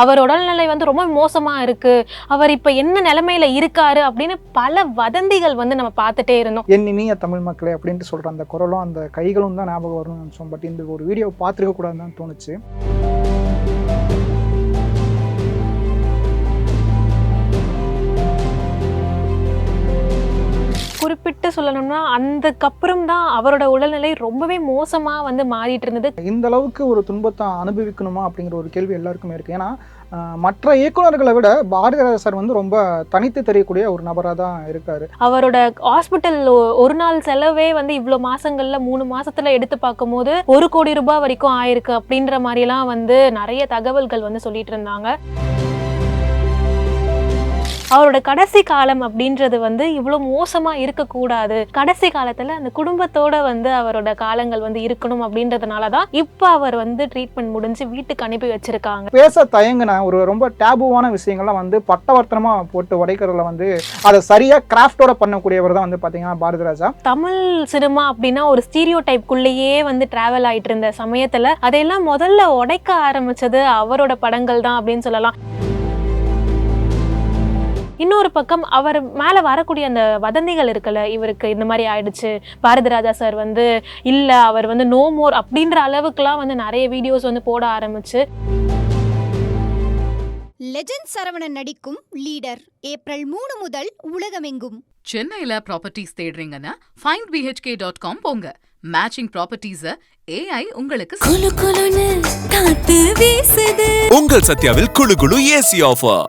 அவர் உடல்நிலை வந்து ரொம்ப மோசமா இருக்கு, அவர் இப்ப என்ன நிலைமையில இருக்காரு அப்படின்னு பல வதந்திகள் வந்து நம்ம பார்த்துட்டே இருந்தோம். என் இனிய தமிழ் மக்களே அப்படின்ட்டு சொல்ற அந்த குரலும் அந்த கைகளும் தான் ஞாபகம் வரும்னு நினச்சோம். பட் இந்த ஒரு வீடியோ பார்த்துருக்க கூடாதுன்னு தோணுச்சு. குறிப்பிட்டு சொல்லணும்னா அதுக்கப்புறம் தான் அவரோட உடல்நிலை ரொம்பவே மோசமா வந்து மாறிட்டு இருந்தது. இந்த அளவுக்கு ஒரு துன்பத்தை அனுபவிக்கணுமா அப்படிங்கிற ஒரு கேள்வி எல்லாருக்குமே இருக்கு. ஏன்னா மற்ற இயக்குநர்களை விட பாரதிராஜா சார் வந்து ரொம்ப தனித்து தெரியக்கூடிய ஒரு நபராக தான் இருக்காரு. அவரோட ஹாஸ்பிட்டல் ஒரு நாள் செலவே வந்து இவ்வளோ மாசங்கள்ல 3 மாசத்துல எடுத்து பார்க்கும்போது 1 கோடி ரூபாய் வரைக்கும் ஆயிருக்கு அப்படின்ற மாதிரிலாம் வந்து நிறைய தகவல்கள் வந்து சொல்லிட்டு இருந்தாங்க. அவரோட கடைசி காலம் அப்படின்றது வந்து இவ்வளோ மோசமா இருக்கக்கூடாது, கடைசி காலத்துல அந்த குடும்பத்தோட வந்து அவரோட காலங்கள் வந்து இருக்கணும் அப்படின்றதுனால தான் இப்போ அவர் வந்து ட்ரீட்மெண்ட் முடிஞ்சு வீட்டுக்கு அனுப்பி வச்சிருக்காங்க. பேச தயங்கின ஒரு ரொம்ப டேபுவான விஷயங்கள்லாம் வந்து பட்டவர்த்தனமா போட்டு உடைக்கிறதுல வந்து அதை சரியா கிராஃப்டோட பண்ணக்கூடியவர் தான் வந்து பாத்தீங்கன்னா பாரதிராஜா. தமிழ் சினிமா அப்படின்னா ஒரு ஸ்டீரியோ டைப்குள்ளேயே வந்து டிராவல் ஆயிட்டு இருந்த சமயத்துல அதையெல்லாம் முதல்ல உடைக்க ஆரம்பிச்சது அவரோட படங்கள் தான் அப்படின்னு சொல்லலாம். இன்னொரு பக்கம் அவர் மேல வரக்கூடிய அந்த வதந்திகள் இருக்குல்ல, இவருக்கு இந்த மாதிரி ஆயிடுச்சு, பாரதிராஜா சார் வந்து இல்ல, அவர் வந்து நோ மோர் அப்படின்ற அளவுக்குலாம் வந்து நிறைய வீடியோஸ் வந்து போட ஆரம்பிச்சு. லெஜண்ட் சரவணன் நடிக்கும் லீடர் ஏப்ரல் 3 முதல் உலகமெங்கும். சென்னையில ப்ராப்பர்ட்டிஸ் தேடுறீங்கன்னா findbhk.com போங்க. மேட்சிங் ப்ராப்பர்ட்டிஸ AI உங்களுக்கு குளு குளுன்னு காத்து வீசுது. உங்கள் சத்யாவில் குளு குளு AC offer.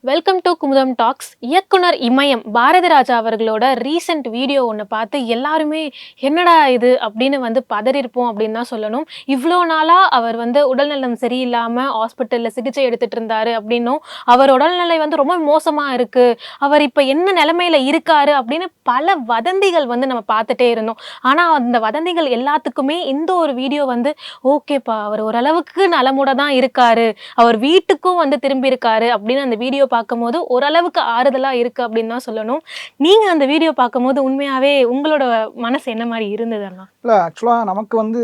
Welcome to Kumudam talks. இயக்குனர் இமயம் பாரதிராஜா அவர்களோட ரீசெண்ட் வீடியோ ஒன்று பார்த்து எல்லாருமே என்னடா இது அப்படின்னு வந்து பதறியிருப்போம் அப்படின்னு தான் சொல்லணும். இவ்வளோ நாளாக அவர் வந்து உடல்நலம் சரியில்லாமல் ஹாஸ்பிட்டலில் சிகிச்சை எடுத்துட்டு இருந்தாரு அப்படின்னும், அவர் உடல்நிலை வந்து ரொம்ப மோசமாக இருக்கு, அவர் இப்போ என்ன நிலைமையில இருக்காரு அப்படின்னு பல வதந்திகள் வந்து நம்ம பார்த்துட்டே இருந்தோம். ஆனால் அந்த வதந்திகள் எல்லாத்துக்குமே இந்த ஒரு வீடியோ வந்து ஓகேப்பா, அவர் ஓரளவுக்கு நலமுட தான் இருக்காரு, அவர் வீட்டுக்கும் வந்து திரும்பி இருக்காரு அப்படின்னு அந்த வீடியோ பார்க்கும்போது ஓரளவுக்கு ஆறுதலா இருக்கு அப்படின்னு தான் சொல்லணும். நீங்க அந்த வீடியோ பார்க்கும்போது உண்மையாவே உங்களோட மனசு என்ன மாதிரி இருந்ததுன்னா? இல்லை, ஆக்சுவலாக நமக்கு வந்து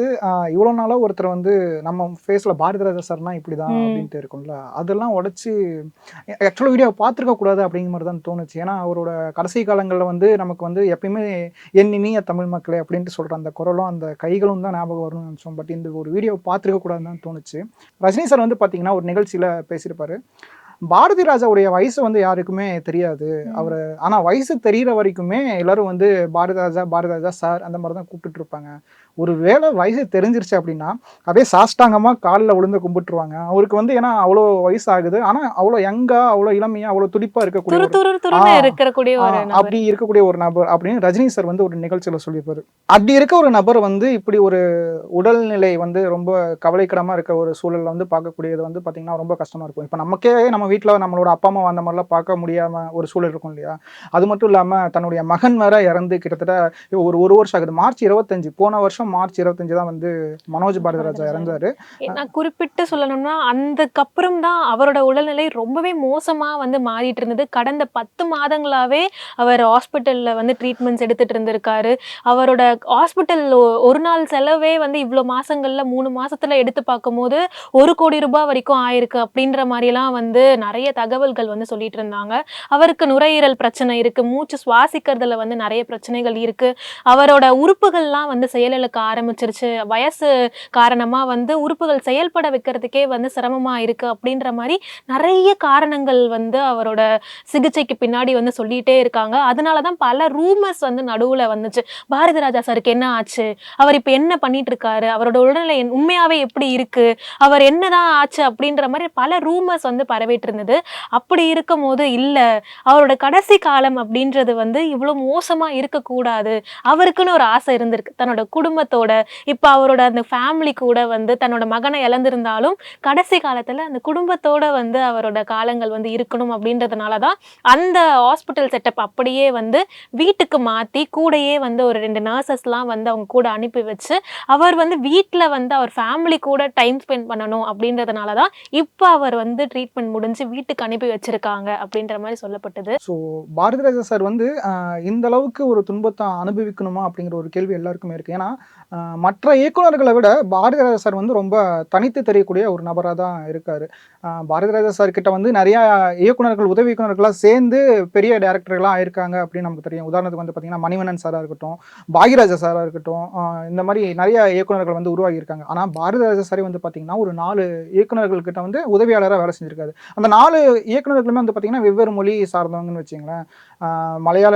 இவ்வளோ நாளாக ஒருத்தர் வந்து நம்ம ஃபேஸில் பாரதிராஜா சார்னா இப்படி தான் அப்படின்ட்டு இருக்கும்ல, அதெல்லாம் உடச்சி ஆக்சுவலாக வீடியோ பார்த்துருக்க கூடாது அப்படிங்கிற மாதிரி தான் தோணுச்சு. ஏன்னா அவரோட கடைசி காலங்களில் வந்து நமக்கு வந்து எப்பயுமே என் இனிய தமிழ் மக்களே அப்படின்ட்டு சொல்கிற அந்த குரலும் அந்த கைகளும் தான் ஞாபகம் வரும்னு நினச்சோம். பட் இந்த ஒரு வீடியோ பார்த்துருக்க கூடாதுன்னு தான் தோணுச்சு. ரஜினி சார் வந்து பார்த்தீங்கன்னா ஒரு நிகழ்ச்சியில் பேசியிருப்பாரு, பாரதிராஜாவுடைய வயசு வந்து யாருக்குமே தெரியாது அவர், ஆனால் வயசு தெரிகிற வரைக்குமே எல்லாரும் வந்து பாரதிராஜா பாரதிராஜா சார் அந்த மாதிரி தான் கூப்பிட்டுட்டு இருப்பாங்க. ஒரு வேளை வயசு தெரிஞ்சிருச்சு அப்படின்னா அப்படியே சாஷ்டாங்கமாக காலில் விழுந்து கும்பிட்டுருவாங்க. அவருக்கு வந்து ஏன்னா அவ்வளோ வயசு ஆகுது, ஆனால் அவ்வளோ யங்கா அவ்வளோ இளமையா அவ்வளோ துடிப்பாக இருக்கக்கூடிய அப்படி இருக்கக்கூடிய ஒரு நபர் அப்படின்னு ரஜினி சார் வந்து ஒரு நிகழ்ச்சியில் சொல்லியிருப்பாரு. அப்படி இருக்க ஒரு நபர் வந்து இப்படி ஒரு உடல்நிலை வந்து ரொம்ப கவலைக்கிடமாக இருக்க ஒரு சூழலில் வந்து பார்க்கக்கூடியது வந்து பார்த்திங்கன்னா ரொம்ப கஷ்டமாக இருக்கும். இப்போ நமக்கே நம்ம வீட்டில் நம்மளோட அப்பா அம்மா அந்த மாதிரிலாம் பார்க்க முடியாமல் ஒரு சூழல் இருக்கும் இல்லையா. அது மட்டும் இல்லாமல் தன்னுடைய மகன் வேற இறந்து கிட்டத்தட்ட ஒரு வருஷம் ஆகுது. மார்ச் 25 போன வருஷம் மார்ச் 25 தான் வந்து மனோஜ் பாரதிராஜா இறந்தாரு. நான் குறிப்பிட்டு சொல்லணும்னா அதுக்கப்புறம் தான் அவரோட உடல்நிலை ரொம்பவே மோசமா வந்து மாறிட்டு இருந்தது. கடந்த 10 மாதங்களாவே அவர் ஹாஸ்பிட்டல்ல வந்து ட்ரீட்மெண்ட்ஸ் எடுத்துட்டு இருந்திருக்காரு. அவரோட ஹாஸ்பிட்டல் ஒரு நாள் செலவே வந்து இவ்வளோ மாசங்கள்ல 3 மாசத்துல எடுத்து பார்க்கும்போது 1 கோடி ரூபாய் வரைக்கும் ஆயிருக்கு அப்படின்ற மாதிரிலாம் வந்து நிறைய தகவல்கள் வந்து சொல்லிட்டு இருந்தாங்க. அவருக்கு நுரையீரல் பிரச்சனை இருக்கு, மூச்சு சுவாசிக்கிறதுல வந்து நிறைய பிரச்சனைகள் இருக்கு, அவரோட உறுப்புகள்லாம் வந்து செயலிழக்க ஆரம்பிச்சிருச்சு, வயசு காரணமா வந்து உறுப்புகள் செயல்பட வைக்கிறதுக்கே வந்து சிரமமா இருக்கு அப்படின்ற மாதிரி நிறைய காரணங்கள் வந்து அவரோட சிகிச்சைக்கு பின்னாடி வந்து சொல்லிட்டே இருக்காங்க. அதனாலதான் பல ரூமர்ஸ் வந்து நடுவுல வந்துச்சு, பாரதிராஜா சாருக்கு என்ன ஆச்சு, அவர் இப்ப என்ன பண்ணிட்டு இருக்காரு, அவரோட உடல்நிலை உண்மையாவே எப்படி இருக்கு, அவர் என்னதான் ஆச்சு அப்படின்ற மாதிரி பல ரூமர்ஸ் வந்து பரவிட்டு இருந்தது. அப்படி இருக்கும் போது இல்ல, அவரோட கடைசி காலம் அப்படின்றது வந்து இவ்வளவு மோசமா இருக்கக்கூடாது, அவருக்குன்னு ஒரு ஆசை இருந்திருக்கு தன்னோட குடும்பத்தோட, இப்ப அவரோட அந்த ஃபேமிலி கூட வந்து தன்னோட மகனை இழந்திருந்தாலும் கடைசி காலத்துல அந்த குடும்பத்தோட வந்து அவரோட காலங்கள் வந்து இருக்கணும் அப்படின்றதுனாலதான் அந்த ஹாஸ்பிட்டல் செட்டப் அப்படியே வந்து வீட்டுக்கு மாத்தி கூடயே வந்து ஒரு 2 நர்சஸ்லாம் வந்து அவங்க கூட அனுப்பி வச்சு அவர் வந்து வீட்டுல வந்து அவர் ஃபேமிலி கூட டைம் ஸ்பெண்ட் பண்ணணும் அப்படின்றதுனாலதான் இப்ப அவர் வந்து ட்ரீட்மெண்ட் முடிஞ்சு வீட்டுக்கு அனுப்பி வச்சிருக்காங்க அப்படின்ற மாதிரி சொல்லப்பட்டது. ஸோ பாரதிராஜா சார் வந்து இந்த அளவுக்கு ஒரு துன்பத்தை அனுபவிக்கணுமா அப்படிங்கிற ஒரு கேள்வி எல்லாருக்குமே இருக்கு. ஏன்னா மற்ற இயக்குனர்களை விட பாரதிராஜா சார் வந்து ரொம்ப தனித்து தெரியக்கூடிய ஒரு நபராக தான் இருக்கார். பாரதிராஜா சார் கிட்ட வந்து நிறையா இயக்குனர்கள் உதவி இயக்குனர்களாக சேர்ந்து பெரிய டேரக்டர்களாக ஆயிருக்காங்க அப்படின்னு நமக்கு தெரியும். உதாரணத்துக்கு வந்து பார்த்திங்கன்னா மணிவண்ணன் சாராக இருக்கட்டும், பாக்யராஜா சாராக இருக்கட்டும், இந்த மாதிரி நிறைய இயக்குனர்கள் வந்து உருவாகி இருக்காங்க. ஆனால் பாரதிராஜா சாரே வந்து பார்த்திங்கன்னா ஒரு 4 இயக்குனர்கள் கிட்ட வந்து உதவியாளராக வேலை செஞ்சுருக்காரு. அந்த 4 இயக்குனர்களுமே வந்து பார்த்திங்கன்னா வெவ்வேறு மொழி சார்ந்தவங்கன்னு வச்சுங்களேன். மலையாள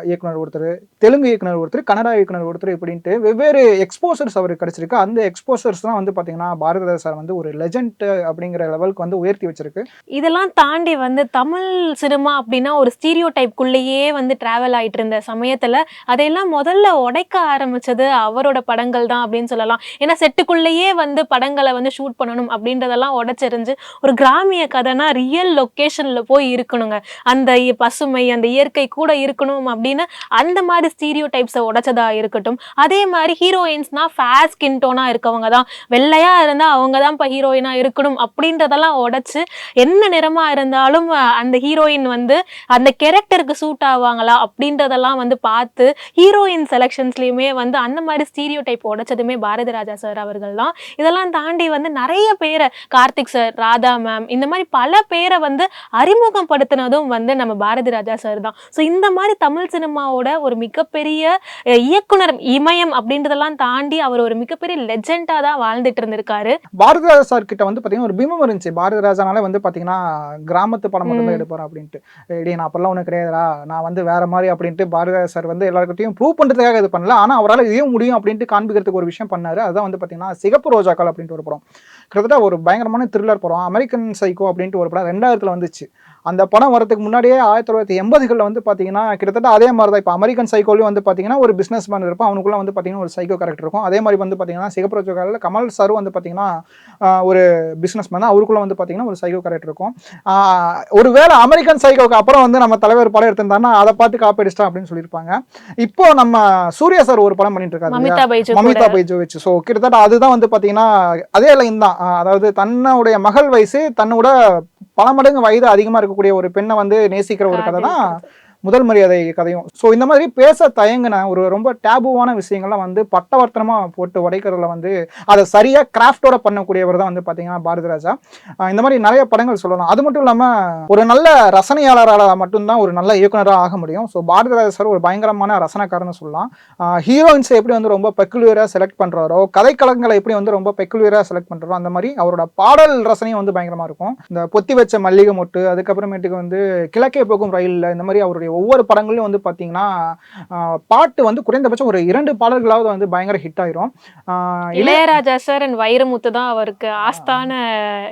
இயக்குனர் ஒருத்தர், தெலுங்கு இயக்குனர் ஒருத்தர், கன்னடா இயக்குனர் ஒருத்தர், இப்படின்ட்டு வெவ்வேறு எக்ஸ்போசர்ஸ் அவருக்கு கிடைச்சிருக்கு. அந்த எக்ஸ்போசர்ஸ்லாம் வந்து பார்த்தீங்கன்னா பாரதிராஜா சார் வந்து ஒரு லெஜண்ட் அப்படிங்கிற லெவலுக்கு வந்து உயர்த்தி வச்சிருக்கு. இதெல்லாம் தாண்டி வந்து தமிழ் சினிமா அப்படின்னா ஒரு ஸ்டீரியோ டைப்குள்ளேயே வந்து டிராவல் ஆயிட்டு இருந்த சமயத்துல அதையெல்லாம் முதல்ல உடைக்க ஆரம்பிச்சது அவரோட படங்கள் தான் அப்படின்னு சொல்லலாம். ஏன்னா செட்டுக்குள்ளேயே வந்து படங்களை வந்து ஷூட் பண்ணணும் அப்படின்றதெல்லாம் உடைச்செறிஞ்சு ஒரு கிராமிய கதைனா ரியல் லொக்கேஷன்ல போய் இருக்கணுங்க, அந்த பசுமை அந்த இயற்கை கூட இருக்கணும் அப்படின்னு அந்த மாதிரி ஸ்டீரியோ டைப்ஸை உடைச்சதா இருக்கட்டும். அதே மாதிரி ஹீரோயின்ஸ்னா ஃபேர் ஸ்கின் டோனா இருக்கவங்க தான், வெள்ளையா இருந்தா அவங்க தான் இப்போ ஹீரோயினா இருக்கணும் அப்படின்றதெல்லாம் உடைச்சு என்ன நிறமா இருந்தாலும் அந்த ஹீரோயின் வந்து அந்த கேரக்டருக்கு சூட் ஆவாங்களா அப்படின்றதெல்லாம் வந்து பார்த்து ஹீரோயின் செலெக்ஷன்ஸ்லயுமே வந்து அந்த மாதிரி ஸ்டீரியோ டைப் உடைச்சதுமே பாரதிராஜா சார் அவர்கள் தான். இதெல்லாம் தாண்டி வந்து நிறைய பேரை, கார்த்திக் சார், ராதா மேம், இந்த மாதிரி பல பேரை வந்து அறிமுகப்படுத்தினதும் வந்து நம்ம பாரதிராஜா சார் தான். ஸோ இந்த மாதிரி தமிழ் சினிமாவோட ஒரு மிகப்பெரிய இயக்குனர் இமயம் அப்படின்றதெல்லாம் தாண்டி அவர் ஒரு மிகப்பெரிய லெஜெண்டா தான் வாழ்ந்துட்டு இருந்திருக்காரு. பாரதிராஜா சார் கிட்ட வந்து பார்த்தீங்கன்னா ஒரு பிம்பம் இருந்துச்சு. பாரதிராஜானால வந்து பார்த்தீங்கன்னா கிராமத்து படம் மட்டும் தான் எடுப்பார் அப்படின்ட்டு. டேய் நான் அப்பெல்லாம் ஒன்றும் கிடையாதுடா, நான் வந்து வேற மாதிரி அப்படின்ட்டு பாரதிராஜா சார் வந்து எல்லாருக்கிட்டையும் ப்ரூவ் பண்ணுறதுக்காக இது பண்ணல. ஆனால் அவரால் இதையும் முடியும் அப்படின்ட்டு காண்பிக்கிறதுக்கு ஒரு விஷயம் பண்ணாரு. அதுதான் வந்து பார்த்தீங்கன்னா சிகப்பு ரோஜாக்கள் அப்படின்ட்டு ஒரு படம். கிட்டத்தட்ட ஒரு பயங்கரமான த்ரில்லர் படம். அமெரிக்கன் சைக்கோ அப்படின்ட்டு ஒரு படம் 2000 வந்துச்சு. அந்த படம் வரதுக்கு முன்னாடியே 1980களில் வந்து பார்த்தீங்கன்னா கிட்டத்தட்ட அதே மாதிரி தான். இப்போ அமெரிக்கன் சைக்கோலையும் வந்து பார்த்தீங்கன்னா ஒரு பிஸ்னஸ் மேன் இருப்பான், அவனுக்குள்ள வந்து பார்த்தீங்கன்னா ஒரு சைக்கோ கேரக்டர் இருக்கும். அதே மாதிரி வந்து பார்த்தீங்கன்னா சிகப்பு ரோஜாக்களில் கமல் சாரும் வந்து பார்த்தீங்கன்னா ஒரு பிஸ்னஸ் மேன், அவருக்குள்ள வந்து பார்த்தீங்கன்னா ஒரு சைக்கோ கேரக்டர் இருக்கும். ஒருவேளை அமெரிக்கன் சைக்கோக்கு அப்புறம் வந்து நம்ம தலைவர் படம் எடுத்திருந்தாருன்னா அதை பார்த்து காப்பி அடிச்சிட்டா அப்படின்னு சொல்லியிருப்பாங்க. இப்போ நம்ம சூர்யா சார் ஒரு படம் பண்ணிட்டு இருக்காரு, மமிதா பைஜோவிச். ஸோ கிட்டத்தட்ட அதுதான் வந்து பார்த்தீங்கன்னா அதே லைன் தான். அதாவது தன்னுடைய மகள் வயசு தன்னோட பல மடங்கு வயது அதிகமாக இருக்கக்கூடிய ஒரு பெண்ணை வந்து நேசிக்கிற ஒரு கதை தான் முதல் மரியாதை கதையும். ஸோ இந்த மாதிரி பேச தயங்கின ஒரு ரொம்ப டேபுவான விஷயங்கள்லாம் வந்து பட்டவர்த்தனமாக போட்டு உடைக்கிறதுல வந்து அதை சரியாக கிராஃப்டோட பண்ணக்கூடியவர் தான் வந்து பார்த்தீங்கன்னா பாரதிராஜா. இந்த மாதிரி நிறைய படங்கள் சொல்லலாம். அது மட்டும் இல்லாமல் ஒரு நல்ல ரசனையாளரால் மட்டும்தான் ஒரு நல்ல இயக்குனராக ஆக முடியும். ஸோ பாரதிராஜா சார் ஒரு பயங்கரமான ரசனைக்காரன்னு சொல்லலாம். ஹீரோயின்ஸை எப்படி வந்து ரொம்ப பெக்குலியராக செலக்ட் பண்ணுறாரோ, கதைக்களங்களை எப்படி வந்து ரொம்ப பெக்குலியராக செலக்ட் பண்ணுறாரோ, அந்த மாதிரி அவரோட பாடல் ரசனையும் வந்து பயங்கரமாக இருக்கும். இந்த பொத்தி வச்ச மல்லிகை மொட்டு, அதுக்கப்புறமேட்டுக்கு வந்து கிழக்கே போகும் ரயிலில், இந்த மாதிரி அவருடைய ஒவ்வொரு படங்களையும் வந்து பார்த்தீங்கன்னா பாட்டு வந்து குறைந்தபட்சம் ஒரு 2 பாடல்களாவது வந்து பயங்கர ஹிட் ஆயிரும். இளையராஜா சார் அண்ட் வைரமுத்து தான் அவருக்கு ஆஸ்தான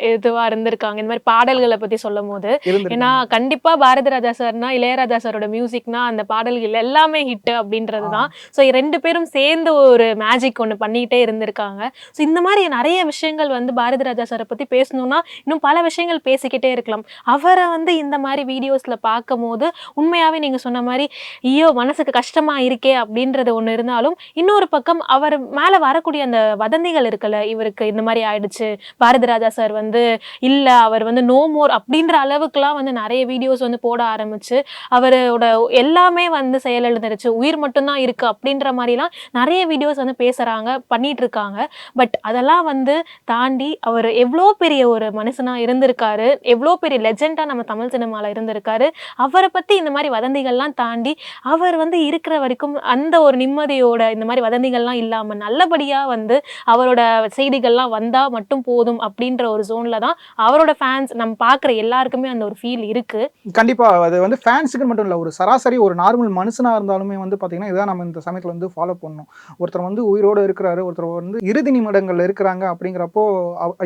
இதுவா இருந்திருக்காங்க இந்த மாதிரி பாடல்களை பத்தி சொல்லும் போது. ஏன்னா கண்டிப்பா பாரதிராஜா சார்னா இளையராஜா சாரோட மியூசிக்னா அந்த பாடல்கள் எல்லாமே ஹிட் அப்படின்றது தான். ஸோ 2 பேரும் சேர்ந்து ஒரு மேஜிக் ஒன்று பண்ணிக்கிட்டே இருந்திருக்காங்க. ஸோ இந்த மாதிரி நிறைய விஷயங்கள் வந்து பாரதிராஜா சாரை பத்தி பேசணும்னா இன்னும் பல விஷயங்கள் பேசிக்கிட்டே இருக்கலாம். அவரை வந்து இந்த மாதிரி வீடியோஸ்ல பார்க்கும் போது உண்மையாவே நீங்க சொன்ன மாதிரி ஐயோ மனசுக்கு கஷ்டமா இருக்கே அப்படின்றது ஒண்ணு இருந்தாலும், இன்னொரு பக்கம் அவர் மேல வரக்கூடிய அந்த வதந்திகள் இருக்குல்ல, இவருக்கு இந்த மாதிரி ஆயிடுச்சு, பாரதிராஜா சார் வந்து இல்ல அவர் வந்து நோ மோர் அப்படின்ற அளவுக்குலாம் வந்து நிறைய வீடியோஸ் வந்து போட ஆரம்பிச்சு அவரோட எல்லாமே வந்து செயலிழந்துருச்சு, உயிர் மட்டும்தான் இருக்கு அப்படின்ற மாதிரிலாம் நிறைய வீடியோஸ் வந்து பேசுறாங்க, பண்ணிட்டு இருக்காங்க. பட் அதெல்லாம் வந்து தாண்டி அவர் எவ்வளோ பெரிய ஒரு மனுஷனா இருந்திருக்காரு, எவ்வளோ பெரிய லெஜெண்டா நம்ம தமிழ் சினிமால இருந்திருக்காரு. அவரை பத்தி இந்த மாதிரி வதந்திகள்லாம் தாண்டி அவர் வந்து இருக்கிற வரைக்கும் அந்த ஒரு நிம்மதியோட இந்த மாதிரி வதந்திகள்லாம் இல்லாம நல்லபடியா வந்து அவரோட செய்திகள்லாம் வந்தா மட்டும் போதும் அப்படின்ற ஒரு ஜோன்ல தான் அவரோட ஃபேன்ஸ் நம்ம பார்க்குற எல்லாருக்குமே அந்த ஒரு ஃபீல் இருக்கு. கண்டிப்பா அது வந்து ஃபேன்ஸுக்கு மட்டும் இல்லை, ஒரு சராசரி ஒரு நார்மல் மனுஷனா இருந்தாலுமே வந்து பார்த்தீங்கன்னா இதான் நம்ம இந்த சமயத்தில் வந்து ஃபாலோ பண்ணணும். ஒருத்தர் வந்து உயிரோடு இருக்கிறாரு, ஒருத்தர் வந்து இறுதி நிமிடங்கள் இருக்கிறாங்க அப்படிங்கிறப்போ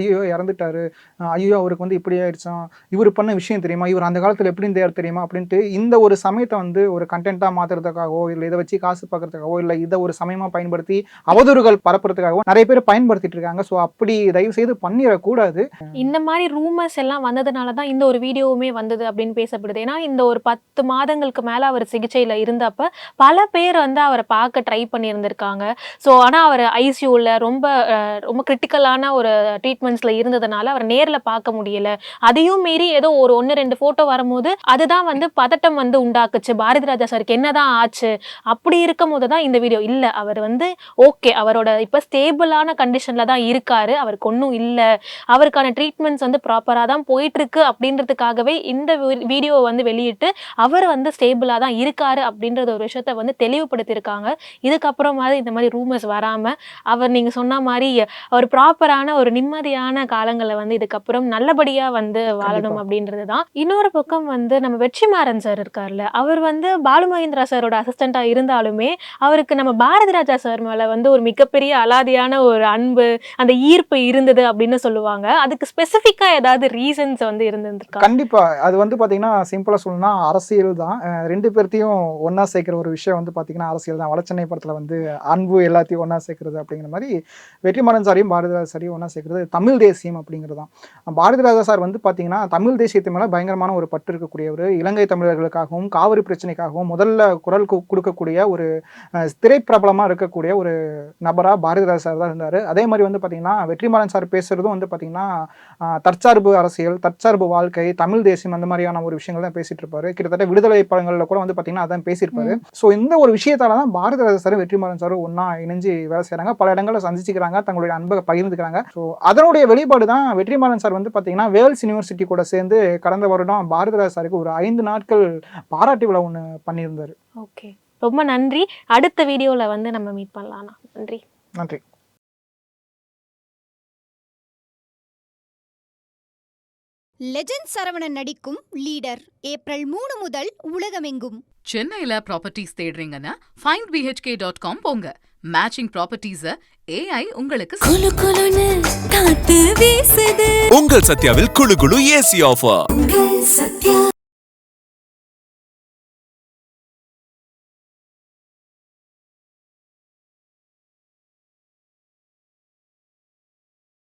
ஐயோ இறந்துட்டாரு, ஐயோ அவருக்கு வந்து இப்படி ஆயிடுச்சான், இவர் பண்ண விஷயம் தெரியுமா, இவர் அந்த காலத்தில் எப்படி இருந்தார் தெரியுமா அப்படின்ட்டு இந்த ஒரு சமயத்தை வந்து ஒரு கண்டென்ட்டாக மாற்றுறதுக்காகவோ இல்லை இதை வச்சு காசு பார்க்கறதுக்காகவோ இல்லை இதை ஒரு சமயமாக பயன்படுத்தி அவதூறுகள் பரப்புறதுக்காகவோ நிறைய பேர் பயன்படுத்திட்டு இருக்காங்க. ஸோ அப்படி தயவு செய்து பண்ணிடக்கூடாது. இந்த மாதிரி ரூமர்ஸ் எல்லாம் வந்ததுனால தான் இந்த ஒரு வீடியோவுமே வந்தது அப்படின்னு பேசப்படுது. ஏன்னா இந்த ஒரு 10 மாதங்களுக்கு மேலே அவர் சிகிச்சையில் இருந்தப்ப பல பேர் வந்து அவரை பார்க்க ட்ரை பண்ணியிருந்திருக்காங்க. ஸோ ஆனால் அவர் ஐசியூவில் ரொம்ப ரொம்ப கிரிட்டிக்கலான ஒரு ட்ரீட்மெண்ட்ஸில் இருந்ததுனால அவர் நேரில் பார்க்க முடியல. அதையும் மீறி ஏதோ ஒரு 1-2 ஃபோட்டோ வரும்போது அதுதான் வந்து பதட்டம் வந்து உண்டாக்குச்சு, பாரதி ராஜா சாருக்கு என்னதான் ஆச்சு, அப்படி இருக்கும் போது தான் இந்த வீடியோ. இல்ல அவர் வந்து ஓகே, அவரோட இப்ப ஸ்டேபிளான கண்டிஷன்ல தான் இருக்காரு, அவருக்கு ஒன்றும் இல்லை, அவருக்கான ட்ரீட்மெண்ட்ஸ் வந்து ப்ராப்பரா தான் போயிட்டு இருக்கு அப்படின்றதுக்காகவே இந்த வீடியோவை வந்து வெளியிட்டு அவர் வந்து ஸ்டேபிளா தான் இருக்காரு அப்படின்றது ஒரு விஷயத்த வந்து தெளிவுபடுத்தியிருக்காங்க. இதுக்கப்புறமாவது இந்த மாதிரி ரூமர்ஸ் வராம அவர் நீங்க சொன்ன மாதிரி அவர் ப்ராப்பரான ஒரு நிம்மதியான காலங்களை வந்து இதுக்கப்புறம் நல்லபடியா வந்து வாழணும் அப்படின்றது தான். இன்னொரு பக்கம் வந்து நம்ம வெற்றிமாறன் சார் இருக்கார்ல, அவர் வந்து பாலு மகேந்திரா சாரோட அசிஸ்டண்டா இருந்தாலுமே அவருக்கு நம்ம பாரதி ராஜா சார் மேல வந்து ஒரு மிகப்பெரிய அலாதியான ஒரு அன்பு, அந்த ஈர்ப்பு இருந்தது அப்படின்னு சொல்லுவாங்க. அதுக்கு ஸ்பெசிஃபிக்கா ஏதாவது ரீசன்ஸ் வந்து இருந்திருக்கா? கண்டிப்பா. அது வந்து பாத்தீங்கன்னா சிம்பிளா சொல்லணும்னா அரசியல் தான். 2 பேர்த்தையும் ஒண்ணா சேர்க்கிற ஒரு விஷயம் வந்து பாத்தீங்கன்னா அரசியல் தான். வடசென்னை படத்துல வந்து அன்பு எல்லாத்தையும் ஒண்ணா சேர்க்கிறது அப்படிங்கிற மாதிரி வெற்றிமாறன் சாரையும் பாரதி ராஜா சாரையும் ஒண்ணா சேர்க்கிறது தமிழ் தேசியம் அப்படிங்கிறது தான். பாரதி ராஜா சார் வந்து பாத்தீங்கன்னா தமிழ் தேசியத்து மேல பயங்கரமான ஒரு பற்று இருக்கக்கூடியவர். இலங்கை தமிழர்களுக்காகவும் காவிரி பிரச்சனைக்காகவும் முதல்ல குரல் கொடுக்கக்கூடிய ஒரு திரைப்பிரபலமா இருக்கக்கூடிய ஒரு நபரா பாரதி ராஜா சார் தான் இருந்தாரு. அதே மாதிரி வந்து பாத்தீங்கன்னா வெற்றிமாறன் சார் பேசுறதும் வந்து பாத்தீங்கன்னா தற்சார்பு அரசியல், தற்சார்பு வாழ்க்கை, தமிழ் தேசியம் அந்த மாதிரியான ஒரு விஷயங்கள் தான் பேசிட்டு இருப்பாரு. கிட்டத்தட்ட விடுதலை படங்கள்ல கூட வந்து பாத்தீங்கன்னா அதான் பேசியிருப்பாரு. ஸோ இந்த ஒரு விஷயத்தால தான் பாரதி ராஜா சார் வெற்றிமாறன் சார் ஒன்னா இணைஞ்சு வேலை செய்யறாங்க, பல இடங்களில் சந்திச்சுக்கிறாங்க, தங்களுடைய அன்பை பகிர்ந்துக்கிறாங்க. ஸோ அதனுடைய வெளிப்பாடு தான் வெற்றிமாறன் சார் வந்து பாத்தீங்கன்னா வேல்ஸ் யூனிவர்சிட்டி கூட சேர்ந்து கடந்த வருடம் பாரதி ராஜா சாருக்கு ஒரு 5 நாட்கள் பாராட்டு விழா ஒன்று பண்ணியிருந்தாரு. ஓகே, ரொம்ப நன்றி. அடுத்த வீடியோல வந்து நம்ம மீட் பண்ணலாம். நன்றி. நன்றி. லெஜண்ட் சரவணன் நடிக்கும் லீடர் ஏப்ரல் 3 முதல் உலகமெங்கும். சென்னையில ப்ராப்பர்ட்டிஸ் தேடுறீங்கன்னா findbhk.com போங்க. மேட்சிங் ப்ராப்பர்ட்டிஸ AI உங்களுக்கு குளு குளுன்னு காத்து வீசுது. உங்கள் சத்யாவில் குளு குளு ஏசி ஆஃபர். உங்கள் சத்யா.